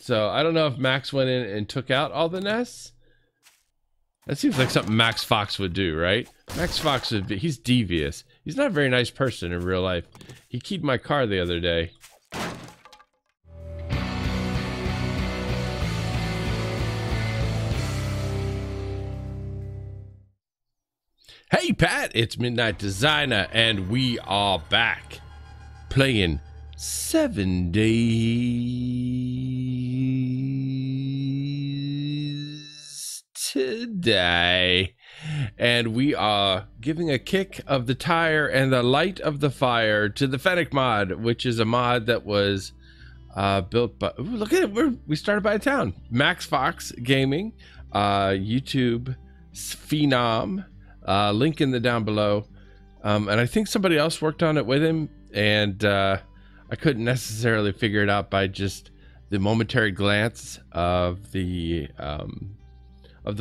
So I don't know if Max went in and took out all the nests. That seems like something Max Fox would do, right? Max Fox would be, he's devious. He's not a very nice person in real life. He keyed my car the other day. Hey Pat, it's MidnightDesigner, and we are back playing 7 days today. And we are giving a kick of the tire and the light of the fire to the FennecMod, which is a mod that was built by, ooh, look at it, we started by a town. Max Fox Gaming, YouTube Phenom. Link in the down below, and I think somebody else worked on it with him, and I couldn't necessarily figure it out by just the momentary glance of the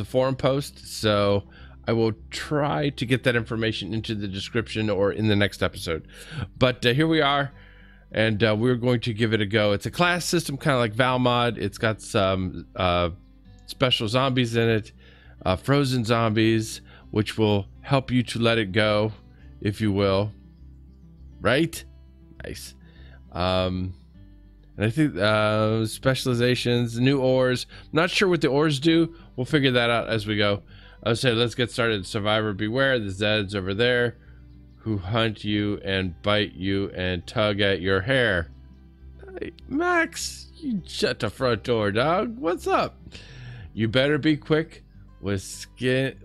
forum post. So I will try to get that information into the description or in the next episode. But here we are, and we're going to give it a go. It's a class system, kind of like ValMod. It's got some special zombies in it, frozen zombies, which will help you to let it go, if you will. Right? Nice. And I think specializations, new ores. I'm not sure what the ores do. We'll figure that out as we go. I would say let's get started. Survivor beware, the zeds over there who hunt you and bite you and tug at your hair. Hey, Max, you shut the front door, dog. What's up? You better be quick with skin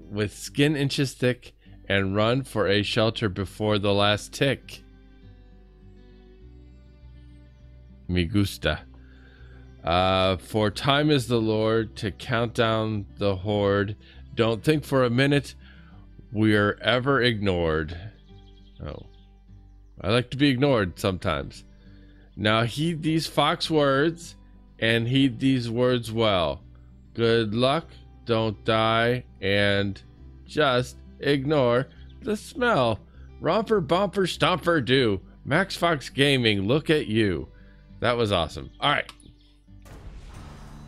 inches thick and run for a shelter before the last tick. Me gusta. For time is the Lord to count down the horde. Don't think for a minute we're ever ignored. Oh, I like to be ignored sometimes. Now heed these fox words and heed these words well. Good luck. Don't die, and just ignore the smell. Romper, bumper, stomper, do. Max Fox Gaming, look at you. That was awesome. All right.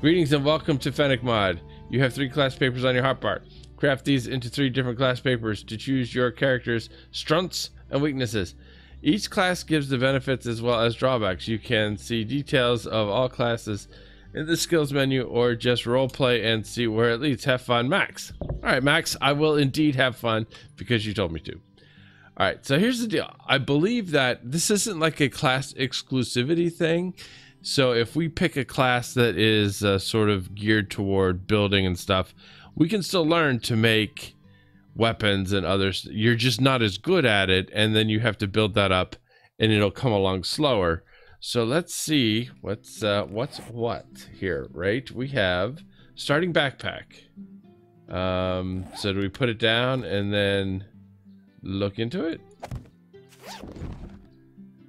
Greetings and welcome to FennecMod. You have 3 class papers on your hotbar. Craft these into 3 different class papers to choose your character's strengths and weaknesses. Each class gives the benefits as well as drawbacks. You can see details of all classes in the skills menu, or just role play and see where it leads. Have fun, Max. All right, Max, I will indeed have fun because you told me to. All right, so here's the deal. I believe that this isn't like a class exclusivity thing. So if we pick a class that is sort of geared toward building and stuff, we can still learn to make weapons and others. You're just not as good at it, and then you have to build that up, and it'll come along slower. So let's see what's what here, right? We have starting backpack. So do we put it down and then look into it?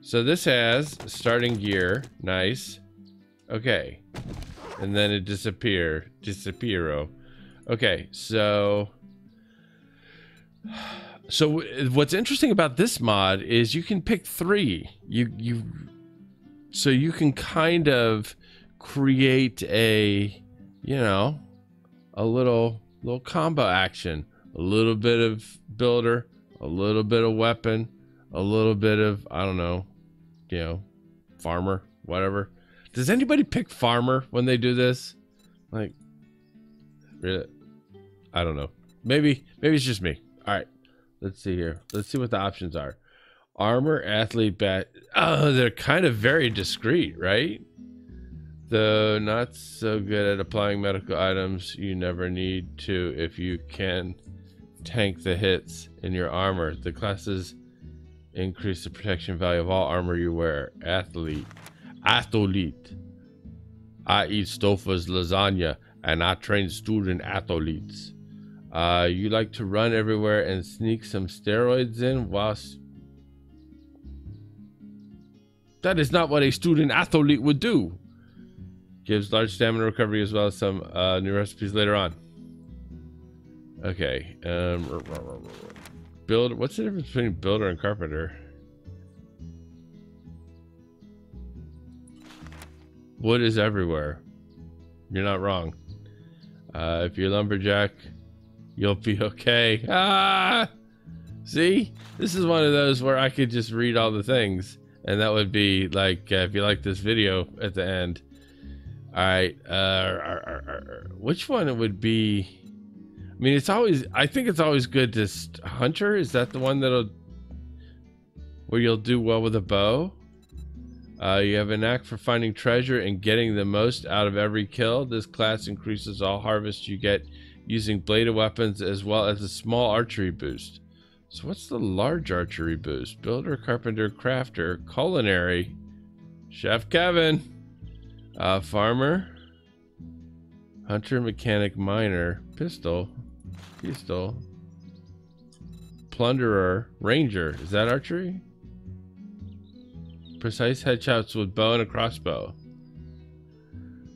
So this has starting gear, nice. Okay, and then it disappearo. Okay, so what's interesting about this mod is you can pick 3. So you can kind of create a, you know, a little combo action. A little bit of builder, a little bit of weapon, a little bit of, I don't know, you know, farmer, whatever. Does anybody pick farmer when they do this? Like, really? I don't know. Maybe it's just me. All right, let's see here. Let's see what the options are. Armor, athlete, bat. Oh, they're kind of very discreet, right? Though not so good at applying medical items, you never need to if you can tank the hits in your armor. The classes increase the protection value of all armor you wear. Athlete. I eat Stouffer's lasagna, and I train student athletes. You like to run everywhere and sneak some steroids in whilst... That is not what a student athlete would do. Gives large stamina recovery as well as some new recipes later on. Okay. Build. What's the difference between builder and carpenter? Wood is everywhere. You're not wrong. If you're lumberjack, you'll be okay. Ah! See? This is one of those where I could just read all the things. And that would be like, if you like this video at the end. Alright, which one it would be? I mean, I think it's always good to hunter. Is that the one where you'll do well with a bow? You have a knack for finding treasure and getting the most out of every kill. This class increases all harvests you get using bladed weapons as well as a small archery boost. So what's the large archery boost? Builder, carpenter, crafter, culinary, Chef Kevin, farmer, hunter, mechanic, miner, pistol, plunderer, ranger. Is that archery? Precise headshots with bow and a crossbow.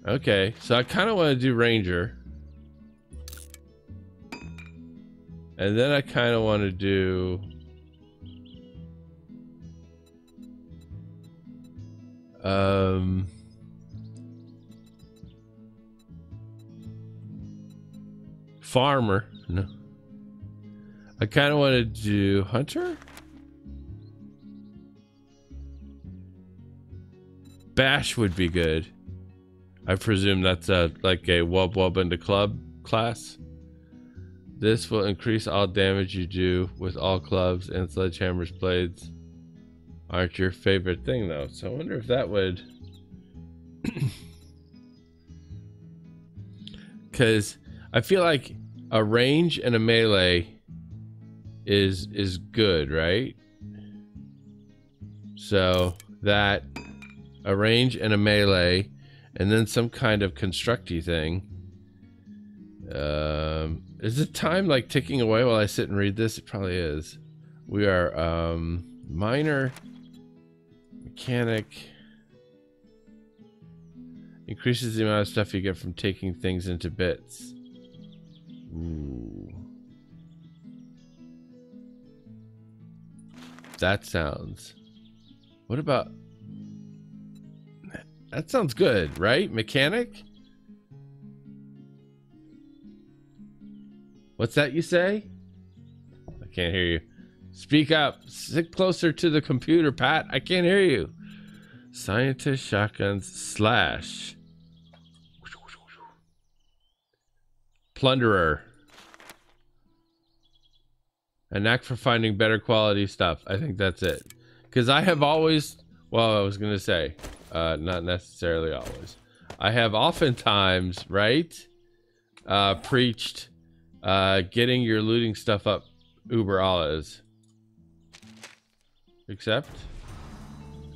Okay, so I kind of want to do ranger. And then I kind of want to do farmer. No. I kind of want to do hunter. Bash would be good. I presume that's like a wub into club class. This will increase all damage you do with all clubs, and sledgehammer's blades aren't your favorite thing though. So I wonder if that would, because I feel like a range and a melee is good, right? So that a range and a melee, and then some kind of constructy thing. Is the time like ticking away while I sit and read this? It probably is. We are miner, mechanic. Increases the amount of stuff you get from taking things into bits. Ooh. That sounds. What about? That sounds good, right? Mechanic? What's that you say? I can't hear you. Speak up. Sit closer to the computer, Pat. I can't hear you. Scientist, shotguns, slash. Plunderer. A knack for finding better quality stuff. I think that's it. Because I have always, well, I was going to say, not necessarily always. I have oftentimes, right, preached getting your looting stuff up uber alles. Accept.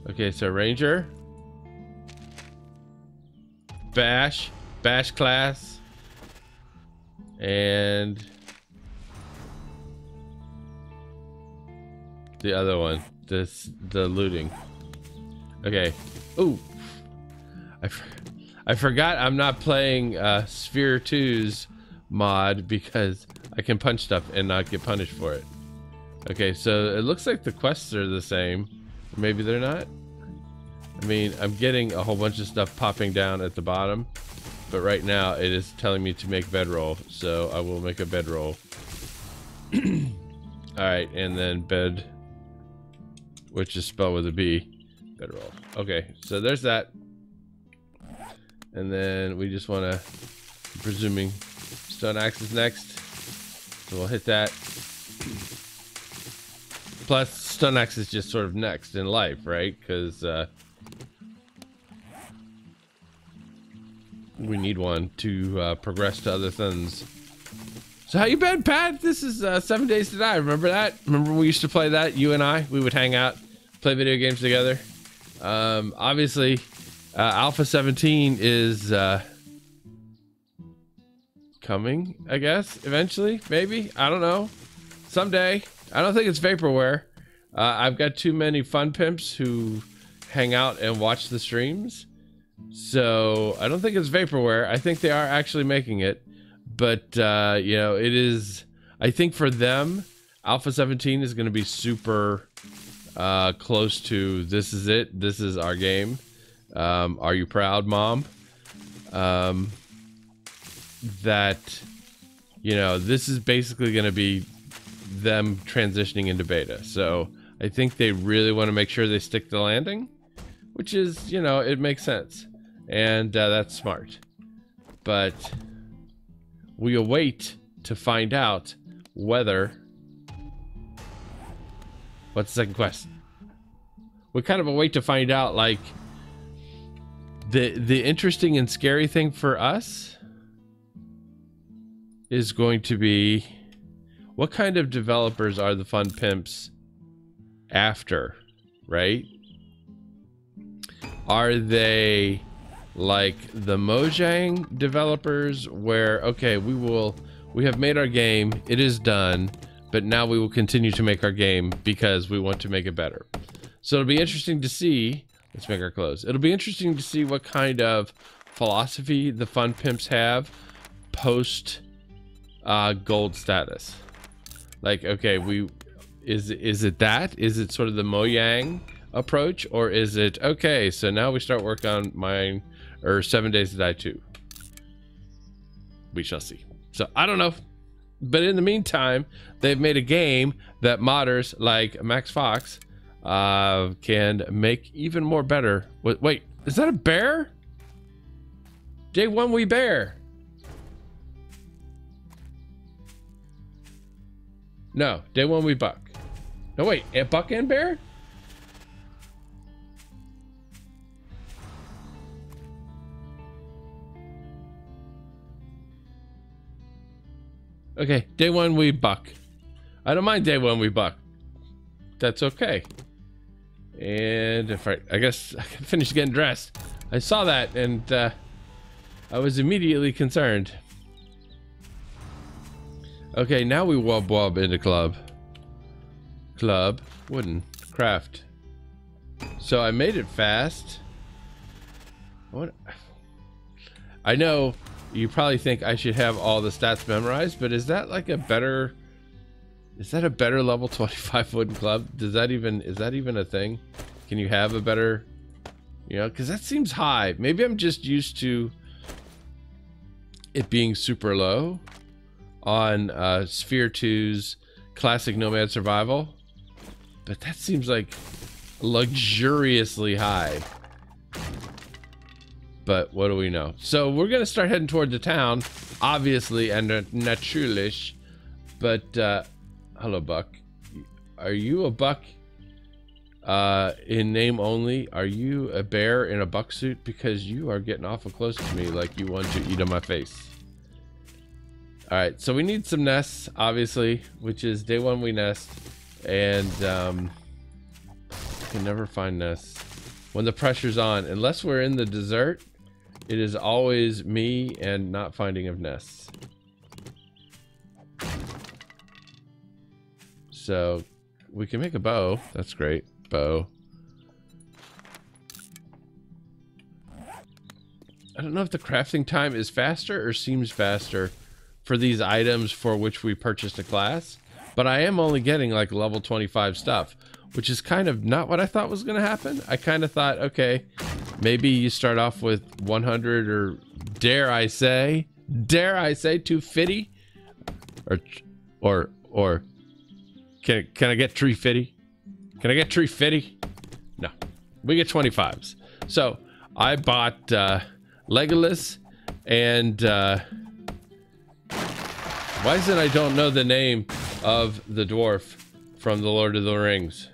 Okay, so ranger, bash class, and the other one, the looting. Okay. Ooh, I forgot I'm not playing Sphere 2's mod because I can punch stuff and not get punished for it. Okay, so it looks like the quests are the same. Maybe they're not. I mean, I'm getting a whole bunch of stuff popping down at the bottom, but right now it is telling me to make bedroll, so I will make a bedroll. Alright, and then bed, which is spelled with a B. Bedroll. Okay, so there's that. And then we just want to, presuming stone axe is next, so we'll hit that. Plus, stone axe is just sort of next in life, right? Because we need one to progress to other things. So how you been, Pat? This is 7 Days to Die. Remember that? Remember when we used to play that? You and I, we would hang out, play video games together. Obviously, Alpha 17 is coming, I guess, eventually, maybe. I don't know. Someday. I don't think it's vaporware. I've got too many fun pimps who hang out and watch the streams. So I don't think it's vaporware. I think they are actually making it. But, you know, it is, I think for them, Alpha 17 is going to be super close to, this is it. This is our game. Are you proud, Mom? that, you know, this is basically going to be them transitioning into beta. So I think they really want to make sure they stick the landing, which is, you know, it makes sense. And that's smart. But we await to find out whether... What's the second quest? We kind of await to find out, like, the interesting and scary thing for us is going to be, what kind of developers are the Fun Pimps after, right? Are they like the Mojang developers where, okay, we have made our game, it is done, but now we will continue to make our game because we want to make it better. So it'll be interesting to see, let's make our close. It'll be interesting to see what kind of philosophy the Fun Pimps have post gold status. Like, okay, is it that? Is it sort of the Mojang approach, or is it, okay, so now we start work on 7 Days to Die 2? We shall see. So I don't know. But in the meantime, they've made a game that modders like Max Fox can make even more better. Wait, is that a bear? Day one we bear. No, day one we buck. No, wait, a buck and bear? Okay, day one we buck. I don't mind day one we buck. That's okay. And if I guess I can finish getting dressed. I saw that and I was immediately concerned. Okay, now we wob into club. Club, wooden, craft. So I made it fast. What? I know you probably think I should have all the stats memorized, but is that like a better... Is that a better level 25 wooden club? Is that even a thing? Can you have a better... You know, because that seems high. Maybe I'm just used to it being super low on Sphere 2's classic Nomad Survival. But that seems like luxuriously high. But what do we know? So we're going to start heading toward the town, obviously, and natürlich. But, hello, Buck. Are you a buck in name only? Are you a bear in a buck suit? Because you are getting awful close to me like you want to eat on my face. Alright, so we need some nests, obviously, which is day one we nest. And, can never find nests when the pressure's on. Unless we're in the desert, it is always me and not finding of nests. So we can make a bow. That's great. Bow. I don't know if the crafting time is faster or seems faster for these items for which we purchased a class, but I am only getting like level 25 stuff, which is kind of not what I thought was going to happen. I kind of thought, okay, maybe you start off with 100 or dare I say 250 or can I get 350? Can I get 350? No, we get 25s. So I bought Legolas and why is it I don't know the name of the dwarf from the Lord of the Rings?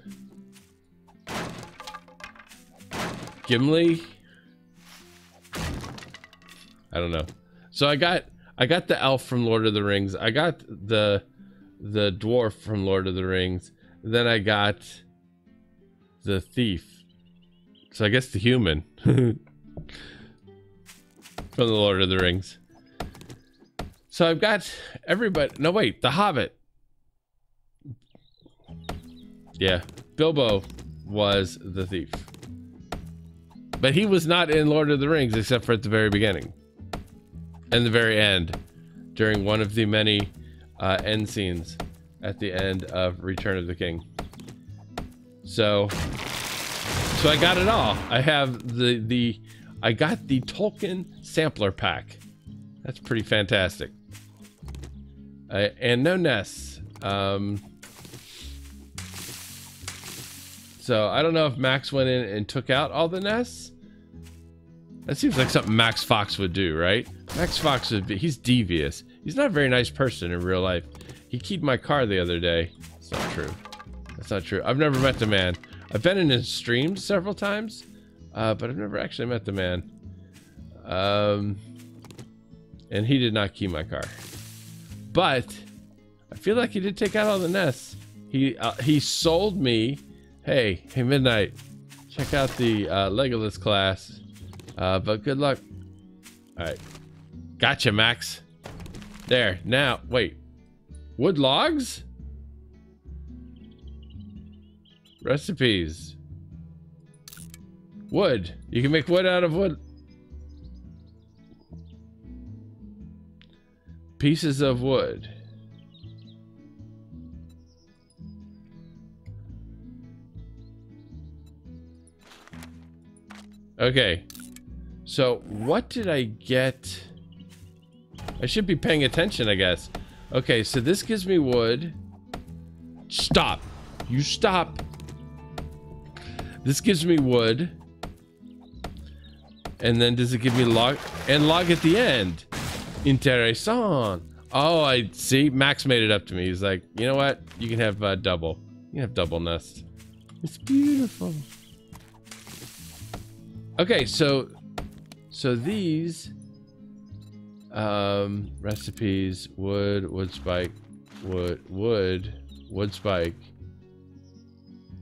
Gimli? I don't know. So I got the elf from Lord of the Rings. I got the dwarf from Lord of the Rings. Then I got the thief. So I guess the human from the Lord of the Rings. So I've got everybody. No, wait, the Hobbit. Yeah, Bilbo was the thief. But he was not in Lord of the Rings except for at the very beginning. And the very end. During one of the many end scenes at the end of Return of the King. So I got it all. I have I got the Tolkien sampler pack. That's pretty fantastic. And no nests. So I don't know if Max went in and took out all the nests. That seems like something Max Fox would do, right? Max Fox would be, he's devious. He's not a very nice person in real life. He keyed my car the other day. That's not true. That's not true. I've never met the man. I've been in his streams several times, but I've never actually met the man. And he did not key my car. But I feel like he did take out all the nests. He sold me, hey Midnight, check out the Legolas class. But good luck. All right, gotcha, Max. There. Now, wait. Wood logs? Recipes. Wood. You can make wood out of wood. Pieces of wood. Okay. So, what did I get? I should be paying attention, I guess. Okay, so this gives me wood. Stop. You stop. This gives me wood. And then does it give me log? And log at the end. Interessant. Oh, I see. Max made it up to me. He's like, you know what? You can have double. You can have double nest. It's beautiful. Okay, so these recipes, wood spike, wood spike,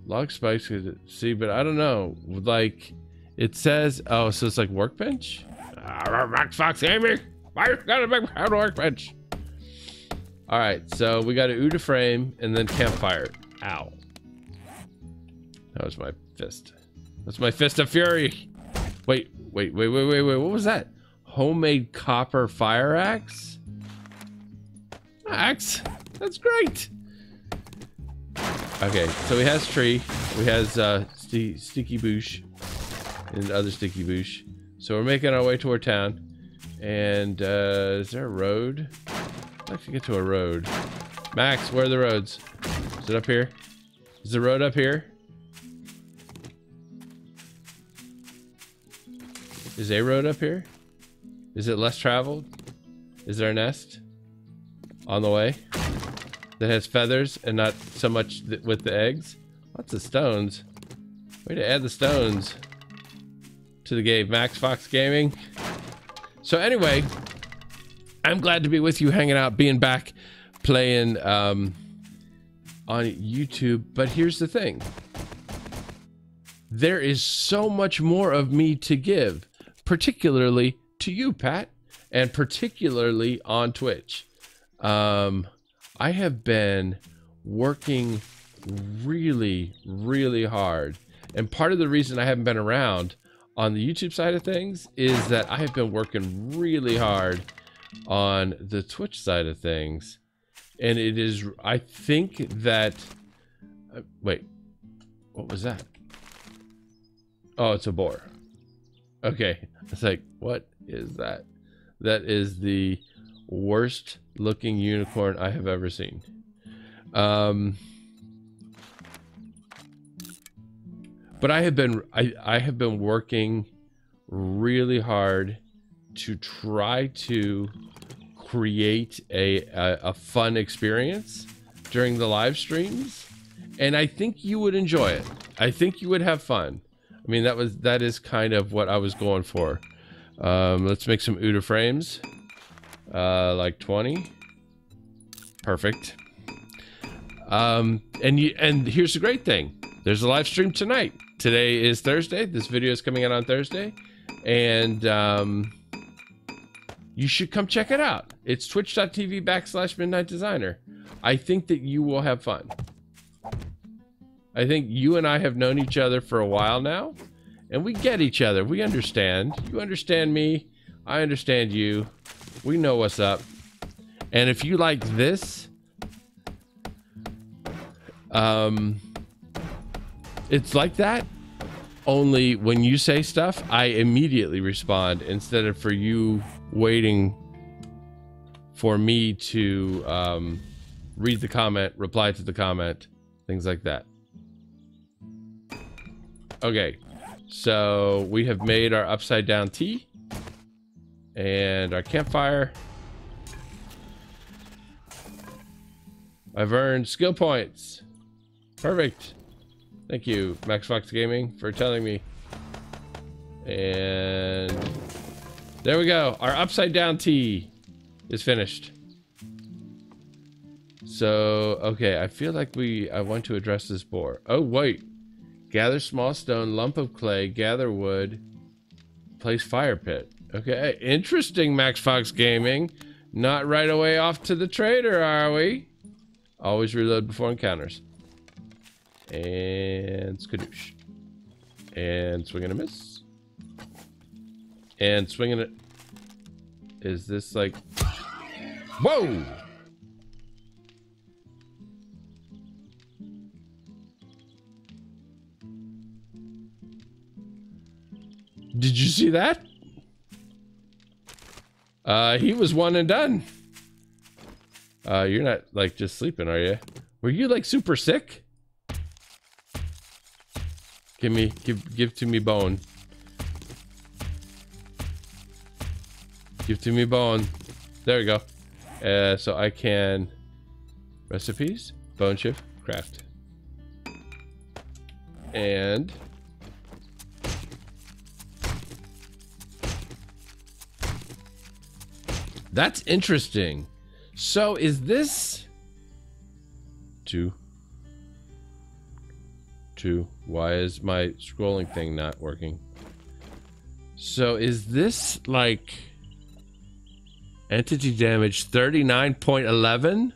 log spikes. See, but I don't know. Like, it says, oh, so it's like workbench. Max Fox, Amy, why you gotta make a workbench? All right, so we got an Uda frame and then campfire. Ow! That was my fist. That's my fist of fury. Wait. What was that? Homemade copper fire axe? Axe? That's great. Okay, so he has tree. We has sticky bush and other sticky bush. So we're making our way toward town. And is there a road? I'd like to get to a road. Max, where are the roads? Is it up here? Is the road up here? Is a road up here? Is it less traveled? Is there a nest on the way that has feathers and not so much with the eggs? Lots of stones. Way to add the stones to the game. Max Fox Gaming. So anyway, I'm glad to be with you, hanging out, being back, playing on YouTube. But here's the thing. There is so much more of me to give. Particularly to you, Pat, and particularly on Twitch. I have been working really, really hard. And part of the reason I haven't been around on the YouTube side of things is that I have been working really hard on the Twitch side of things. And it is, I think that, wait, what was that? Oh, it's a boar. Okay, it's like, what is that? That is the worst looking unicorn I have ever seen. But I have been working really hard to try to create a fun experience during the live streams, and I think you would enjoy it. I think you would have fun. I mean, that is kind of what I was going for. Let's make some Uda frames. Like 20. Perfect. And here's the great thing. There's a live stream tonight. Today is Thursday. This video is coming out on Thursday. And you should come check it out. It's twitch.tv/MidnightDesigner. I think that you will have fun. I think you and I have known each other for a while now, and we get each other. We understand. You understand me. I understand you. We know what's up. And if you like this, it's like that. Only when you say stuff, I immediately respond instead of for you waiting for me to read the comment, reply to the comment, things like that. Okay, so we have made our upside down tea and our campfire. I've earned skill points. Perfect. Thank you, Max Fox Gaming, for telling me. And there we go. Our upside down tea is finished. So, okay, I feel like I want to address this boar. Oh, wait. Gather small stone, lump of clay, gather wood, place fire pit. Okay, interesting, Max Fox Gaming. Not right away off to the trader, are we? Always reload before encounters. And skadoosh. And swing and a miss. And swinging it. Is this like... Whoa! Did you see that? He was one and done. You're not like just sleeping, are you? Were you like super sick? Give to me bone. Give to me bone. There we go. So I can recipes, bone chip, craft. And that's interesting. So is this two? Why is my scrolling thing not working? So is this like entity damage 39.11?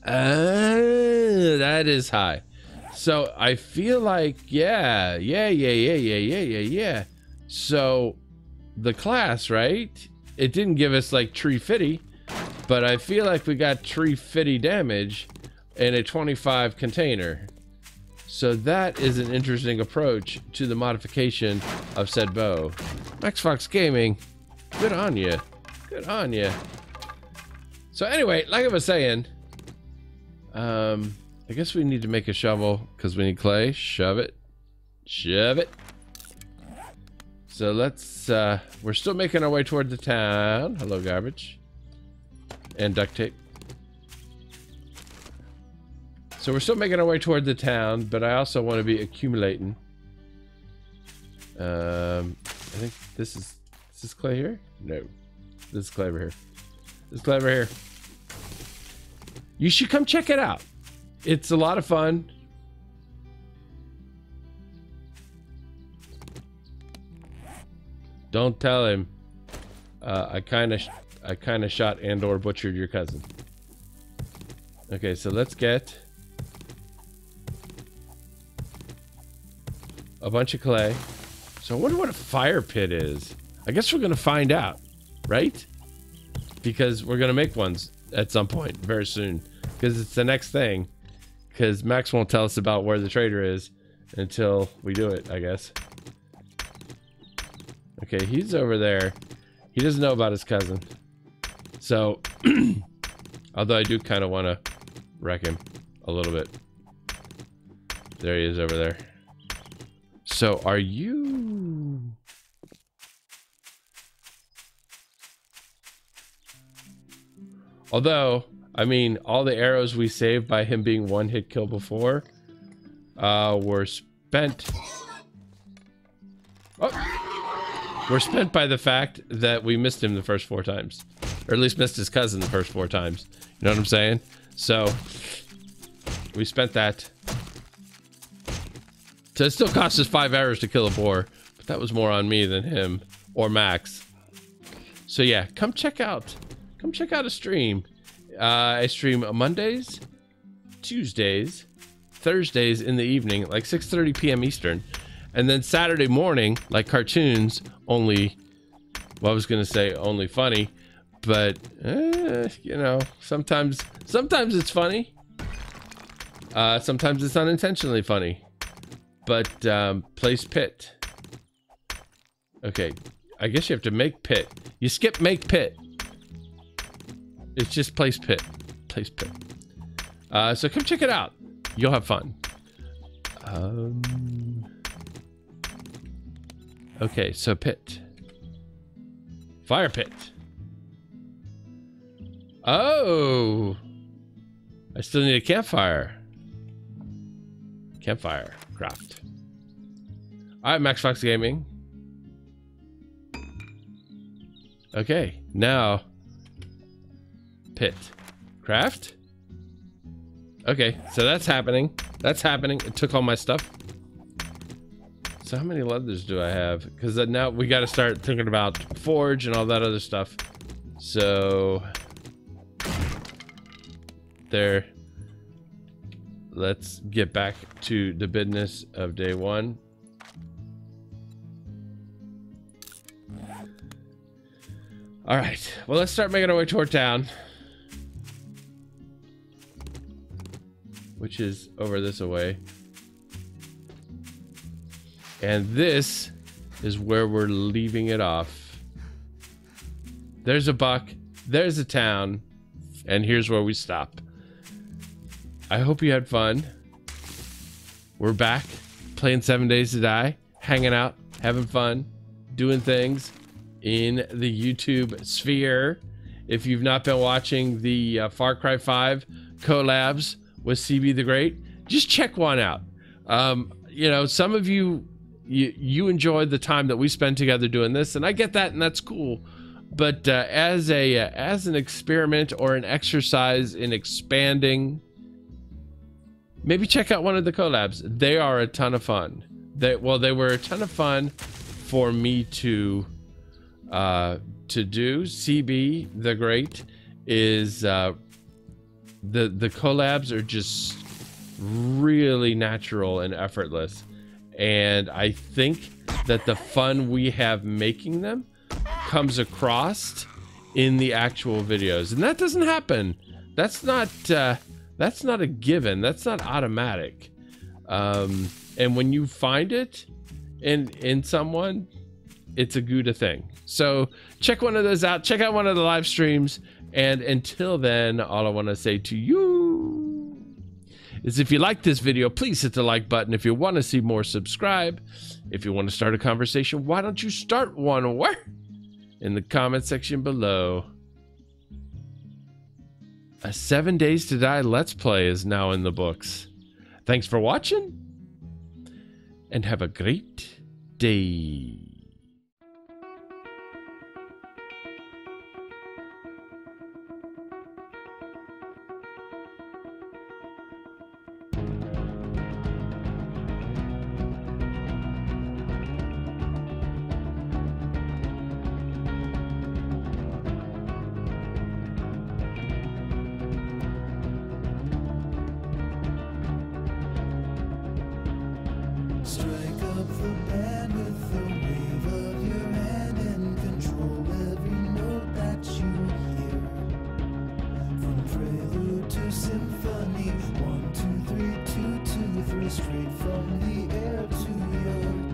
That is high. So I feel like yeah. So the class, right? It didn't give us like tree fitty, but I feel like we got tree fitty damage in a 25 container. So that is an interesting approach to the modification of said bow. Max Fox Gaming, good on you. Good on you. So anyway, like I was saying, I guess we need to make a shovel because we need clay. Shove it. Shove it. So let's, we're still making our way toward the town. Hello, garbage. And duct tape. So we're still making our way toward the town, but I also want to be accumulating. I think this is clay here? No. This is clay over here. This is clay over here. You should come check it out. It's a lot of fun. Don't tell him. I kind of shot and/or butchered your cousin. Okay, so let's get a bunch of clay. So I wonder what a fire pit is. I guess we're gonna find out, right? Because we're gonna make ones at some point very soon. Because it's the next thing. Because Max won't tell us about where the trader is until we do it, I guess. Okay, he's over there. He doesn't know about his cousin. So, although I do kind of want to wreck him a little bit. There he is over there. So, are you... Although, I mean, all the arrows we saved by him being one hit kill before were spent... Oh! Were spent by the fact that we missed him the first 4 times. Or at least missed his cousin the first 4 times. You know what I'm saying? So, we spent that. So it still cost us 5 arrows to kill a boar. But that was more on me than him. Or Max. So yeah, come check out a stream. I stream Mondays, Tuesdays, Thursdays in the evening, like 6:30 p.m. Eastern. And then Saturday morning, like cartoons, only, well, I was gonna say only funny, but you know, sometimes it's funny. Sometimes it's unintentionally funny. But place pit. Okay, I guess you have to make pit. You skip make pit. It's just place pit. Place pit. So come check it out. You'll have fun. Okay, so pit. Fire pit. Oh! I still need a campfire. Campfire. Craft. Alright, Max Fox Gaming. Okay, now pit. Craft? Okay, so that's happening. That's happening. It took all my stuff. So how many leathers do I have? Because now we got to start thinking about forge and all that other stuff. So there. Let's get back to the business of day one. All right. Well, let's start making our way toward town, which is over this away. And this is where we're leaving it off. There's a buck, there's a town, and here's where we stop. I hope you had fun. We're back playing 7 Days to Die, hanging out, having fun, doing things in the YouTube sphere. If you've not been watching the Far Cry 5 collabs with CB the Great, just check one out. You know, some of you enjoyed the time that we spent together doing this, and I get that, and that's cool. But as an experiment or an exercise in expanding, maybe check out one of the collabs. They are a ton of fun. They were a ton of fun for me to do. CB the Great is the collabs are just really natural and effortless, and I think that the fun we have making them comes across in the actual videos, and that doesn't happen. That's not a given. That's not automatic. And when you find it in someone, it's a good thing. So check one of those out. Check out one of the live streams. And until then, all I want to say to you is, if you like this video, please hit the like button. If you want to see more, subscribe. If you want to start a conversation, why don't you start one? Where? In the comment section below. A 7 Days to Die Let's Play is now in the books. Thanks for watching, and have a great day. Strike up the band with the wave of your hand and control every note that you hear. From prelude to symphony, 1, 2, 3, 2, 2, 3, straight from the air to your